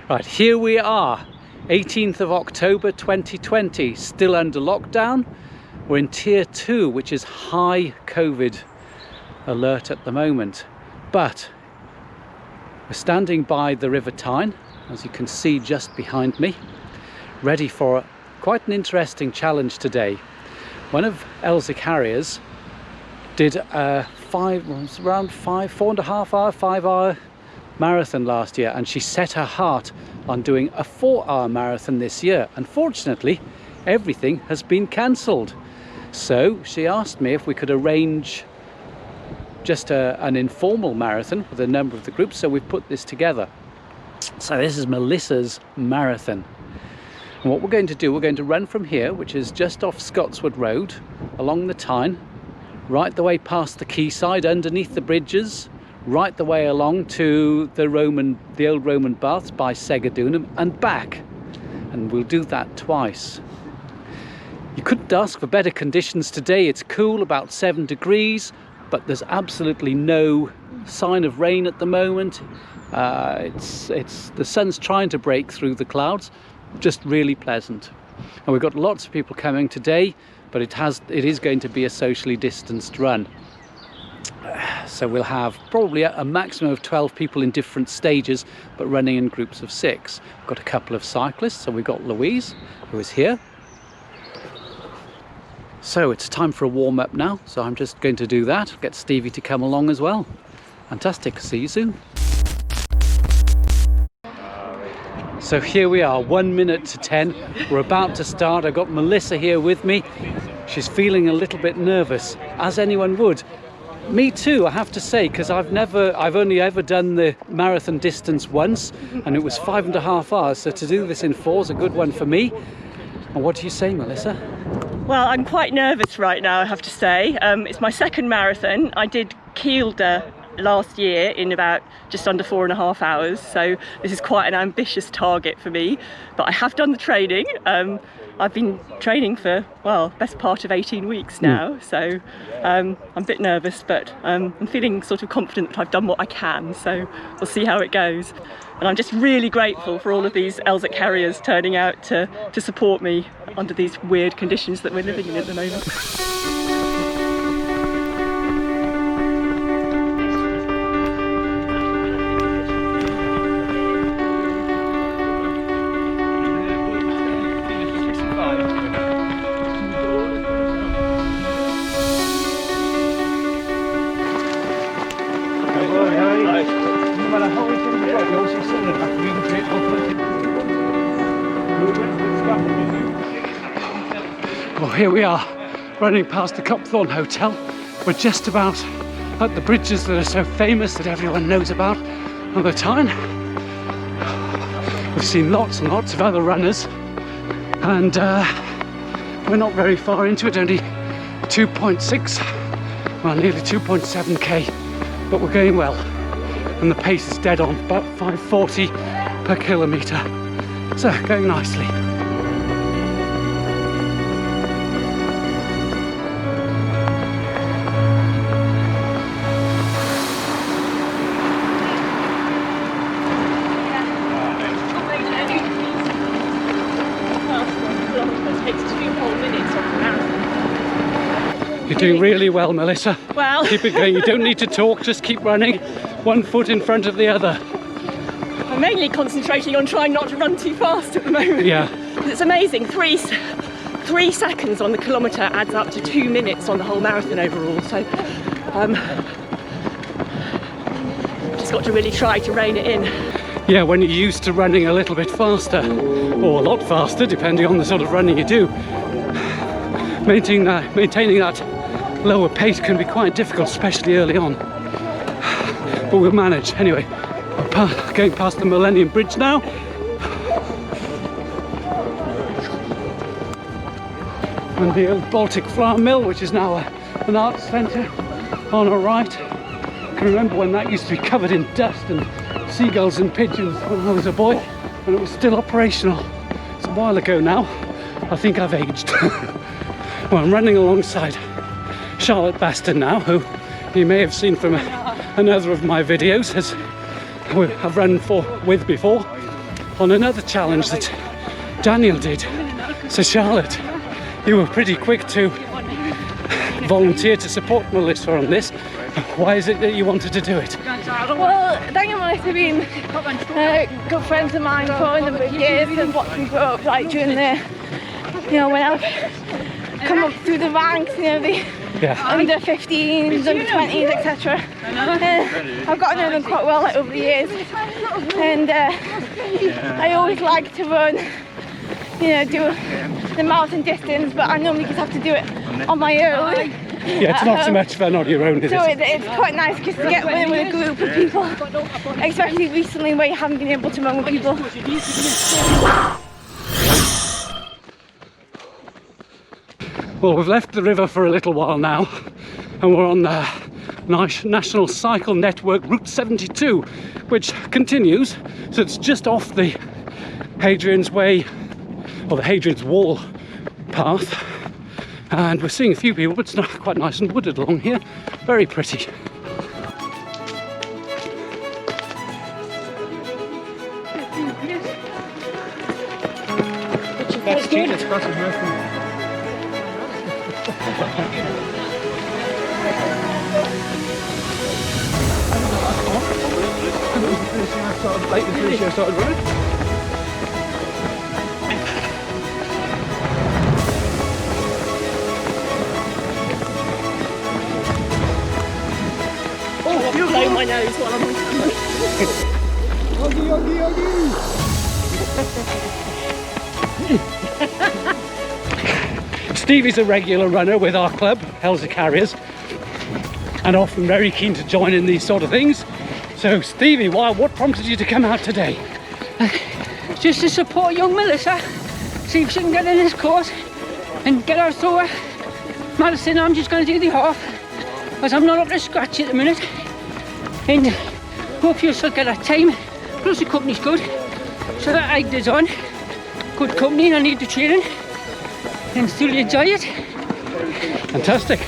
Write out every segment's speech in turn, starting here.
Right, here we are, 18th of October 2020, still under lockdown. We're in tier 2, which is high COVID alert at the moment. But we're standing by the River Tyne, as you can see just behind me, ready for quite an interesting challenge today. One of Elswick Harriers did a 5-hour marathon last year, and she set her heart on doing a 4-hour marathon this year. Unfortunately, everything has been cancelled. So she asked me if we could arrange just an informal marathon with a number of the groups, so we've put this together. So this is Melissa's marathon. And what we're going to do, we're going to run from here, which is just off Scotswood Road, along the Tyne, right the way past the quayside, underneath the bridges, right the way along to the old Roman baths by Segedunum and back. And we'll do that twice. You couldn't ask for better conditions today. It's cool, about 7 degrees, but there's absolutely no sign of rain at the moment. The sun's trying to break through the clouds. Just really pleasant. And we've got lots of people coming today, but it is going to be a socially distanced run. So we'll have probably a maximum of 12 people in different stages, but running in groups of 6. We've got a couple of cyclists, so we've got Louise, who is here. So it's time for a warm-up now, so I'm just going to do that, get Stevie to come along as well. Fantastic, see you soon. So here we are, 1 minute to 10. We're about to start. I've got Melissa here with me. She's feeling a little bit nervous, as anyone would. Me too, I have to say, because I've only ever done the marathon distance once, and it was 5.5 hours, so to do this in 4 is a good one for me. And what do you say, Melissa? Well, I'm quite nervous right now, I have to say. It's my second marathon. I did Kielder last year in about just under 4.5 hours, so this is quite an ambitious target for me, but I have done the training. I've been training for, well, best part of 18 weeks now, so I'm a bit nervous, but I'm feeling sort of confident that I've done what I can, so we'll see how it goes. And I'm just really grateful for all of these Elswick Harriers turning out to support me under these weird conditions that we're living in at the moment. Well, here we are, running past the Copthorne Hotel. We're just about at the bridges that are so famous that everyone knows about on the Tyne. We've seen lots and lots of other runners, and we're not very far into it, only 2.6, well, nearly 2.7k, but we're going well. And the pace is dead on, about 5:40 per kilometre, so going nicely. You're doing really well, Melissa. Well, keep it going. You don't need to talk, just keep running, 1 foot in front of the other. I'm mainly concentrating on trying not to run too fast at the moment. Yeah. It's amazing, 3 seconds on the kilometre adds up to 2 minutes on the whole marathon overall, so just got to really try to rein it in. Yeah, when you're used to running a little bit faster, or a lot faster, depending on the sort of running you do, maintaining that lower pace can be quite difficult, especially early on. But we'll manage. Anyway, we're going past the Millennium Bridge now. And the old Baltic Flour Mill, which is now an arts centre on our right. I can remember when that used to be covered in dust and seagulls and pigeons when I was a boy, and it was still operational. It's a while ago now. I think I've aged. Well, I'm running alongside Charlotte Baston now, who you may have seen from another of my videos, as I've run with before. on another challenge that Daniel did. So Charlotte, you were pretty quick to volunteer to support Melissa on this. Why is it that you wanted to do it? Well, Daniel and Melissa have been good friends of mine for a number of years and watched me grow up, like during the, you know, when I've come up through the ranks, you know, the under 15s, under 20s, etc. I've got to know them quite well, like, over the years, and I always like to run, you know, do the marathon distance, but I normally just have to do it on my own. Yeah, it's not so much fun on your own, is so it? It's quite nice just to get in with a group of people, especially recently where you haven't been able to run with people. Well, we've left the river for a little while now, and we're on the National Cycle Network Route 72, which continues, so it's just off the Hadrian's Way, or the Hadrian's Wall path. And we're seeing a few people, but it's not quite nice and wooded along here. Very pretty. That's cute, it's got some Blow my nose while I'm Yogi, yogi, yogi! Stevie's a regular runner with our club, Elswick Harriers, and often very keen to join in these sort of things. So Stevie, what prompted you to come out today? Just to support young Melissa, see if she can get in this course and get her through her marathon. I'm just going to do the half, as I'm not up to scratch at the minute, and hope you'll still get her time. Plus the company's good, so that egg is on. Good company, and I need the training, and still enjoy it. Fantastic,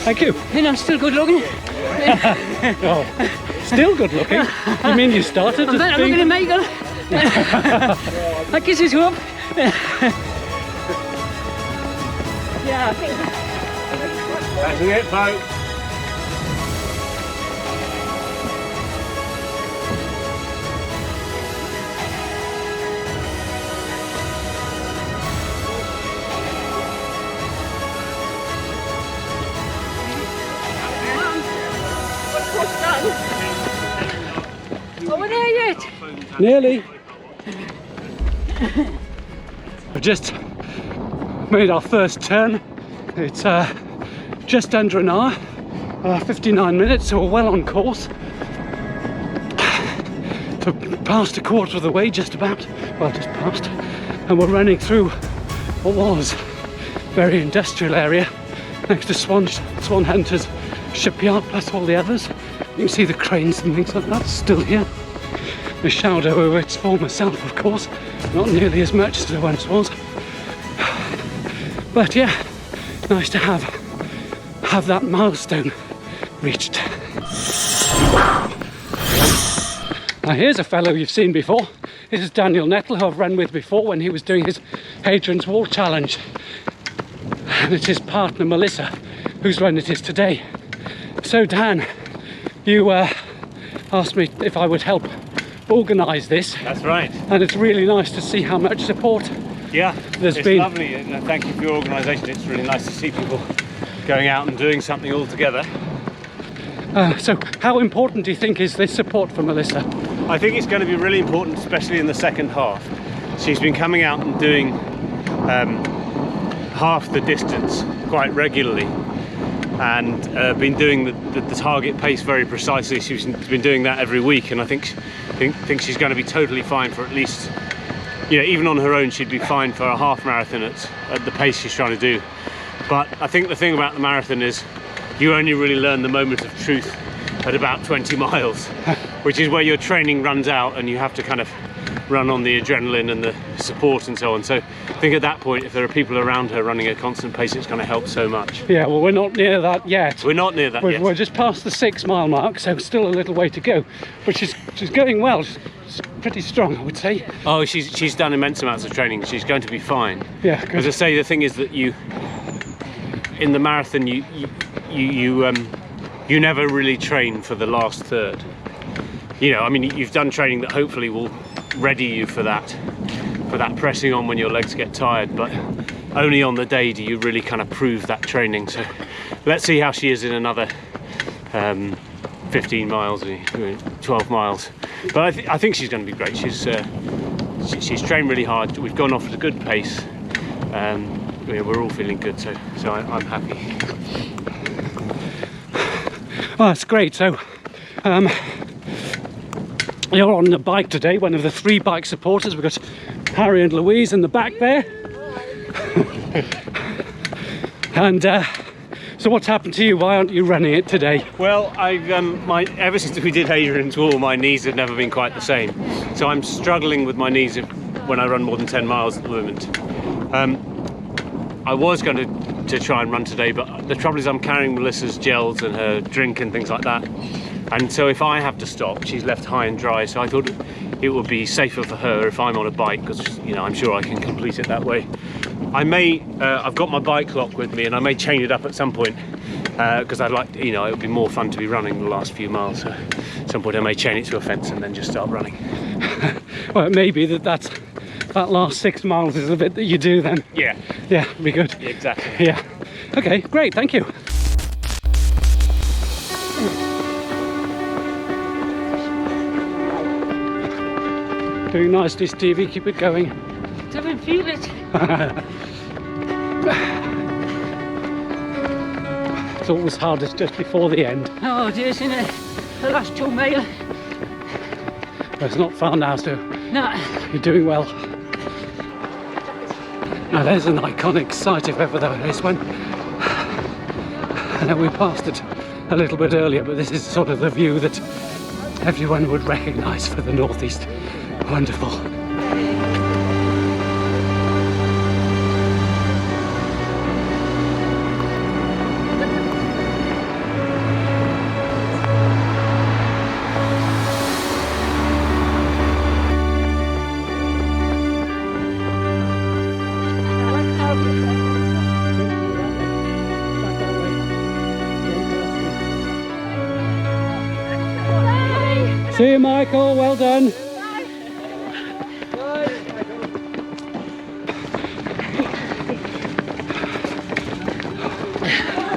thank you. And I'm still good looking. Oh, still good looking? You mean you started I'm as better being... looking than Michael. That gives us hope. Yeah, I think That's it, folks. Over there yet? Nearly. We've just made our first turn. It's just under an hour, 59 minutes, so we're well on course. So past a quarter of the way, just about, well, just past, and we're running through what was a very industrial area next to Swan Hunter's shipyard, plus all the others. You can see the cranes and things like that still here. The shadow over its former self, of course, not nearly as much as it once was. But yeah, nice to have that milestone reached. Now here's a fellow you've seen before. This is Daniel Nettle, who I've run with before when he was doing his Hadrian's Wall challenge. And it's his partner Melissa whose run it is today. So Dan, you asked me if I would help organise this. That's right. And it's really nice to see how much support Yeah, there's it's been. lovely, and thank you for your organisation. It's really nice to see people going out and doing something all together. So how important do you think is this support for Melissa? I think it's going to be really important, especially in the second half. She's been coming out and doing half the distance quite regularly, and been doing the target pace very precisely. She's been doing that every week, and I think she's going to be totally fine for at least, you know, even on her own she'd be fine for a half marathon at the pace she's trying to do. But I think the thing about the marathon is you only really learn the moment of truth at about 20 miles, which is where your training runs out and you have to kind of run on the adrenaline and the support and so on. So I think at that point, if there are people around her running at a constant pace, it's going to help so much. Yeah, well, we're not near that yet. We're not near that yet. We're just past the 6 mile mark, so still a little way to go. But she's going well. pretty strong, I would say. Oh, she's done immense amounts of training. She's going to be fine. Yeah, good. As I say, the thing is that in the marathon, you never really train for the last third. You know, I mean, you've done training that hopefully will ready you for that pressing on when your legs get tired, but only on the day do you really kind of prove that training. So let's see how she is in another 15 miles, 12 miles. But I think she's going to be great. She's trained really hard. We've gone off at a good pace. We're all feeling good, so I'm happy. Well, that's great. So you're on the bike today, one of the 3 bike supporters. We've got Harry and Louise in the back there. And so what's happened to you? Why aren't you running it today? Well, ever since we did Adrian's Wall, my knees have never been quite the same. So I'm struggling with my knees when I run more than 10 miles at the moment. I was going to try and run today, but the trouble is I'm carrying Melissa's gels and her drink and things like that. And so if I have to stop, she's left high and dry. So I thought it would be safer for her if I'm on a bike, because I'm sure I can complete it that way. I may, I've got my bike lock with me, and I may chain it up at some point, because I'd like, it would be more fun to be running the last few miles. So at some point I may chain it to a fence and then just start running. Well, it may be that last 6 miles is the bit that you do then. Yeah. Yeah, be good. Yeah, exactly. Yeah. Okay, great, thank you. Doing nicely, Stevie, keep it going. Don't feel it. It's always hardest just before the end. Oh, it is, isn't it? The last 2 miles. But it's not far now, so No. you're doing well. Now there's an iconic site, if ever there is one. I know we passed it a little bit earlier, but this is sort of the view that everyone would recognise for the northeast. Wonderful. See you, Michael, well done.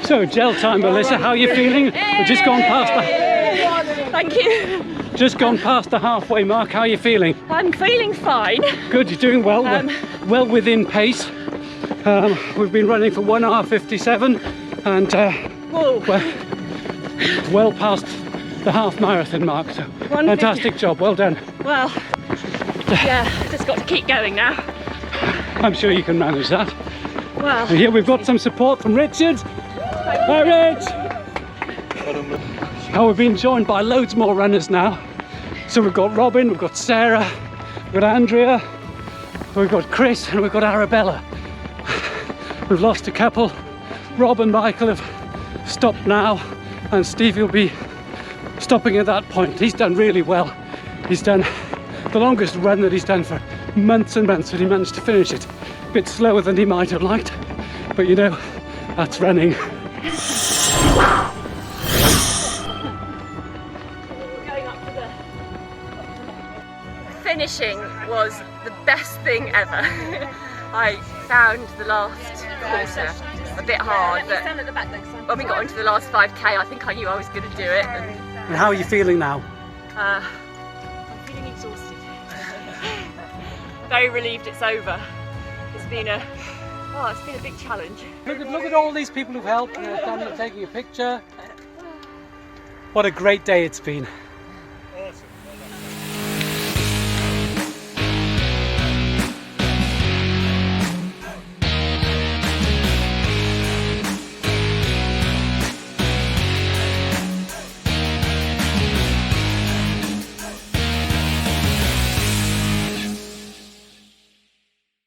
So, gel time, Melissa, how are you feeling? We've just gone past Thank you. just gone past the halfway mark. How are you feeling? I'm feeling fine. Good, you're doing well. Well within pace. We've been running for 1 hour 57 and well past the half marathon mark. So fantastic job, well done. Well, yeah, just got to keep going now. I'm sure you can manage that. Well, And here we've got some support from Richard. Hi, Rich! And we've been joined by loads more runners now. So we've got Robin, we've got Sarah, we've got Andrea, we've got Chris, and we've got Arabella. We've lost a couple. Rob and Michael have stopped now, and Steve will be stopping at that point. He's done really well. He's done the longest run that he's done for months and months, and he managed to finish it a bit slower than he might have liked. But that's running. finishing was the best thing ever. I found the last quarter a bit hard, but when we got into the last 5k, I think I knew I was going to do it. And how are you feeling now? I'm feeling exhausted. Very relieved it's over. It's been a big challenge. Look at all these people who've helped and taking a picture. What a great day it's been.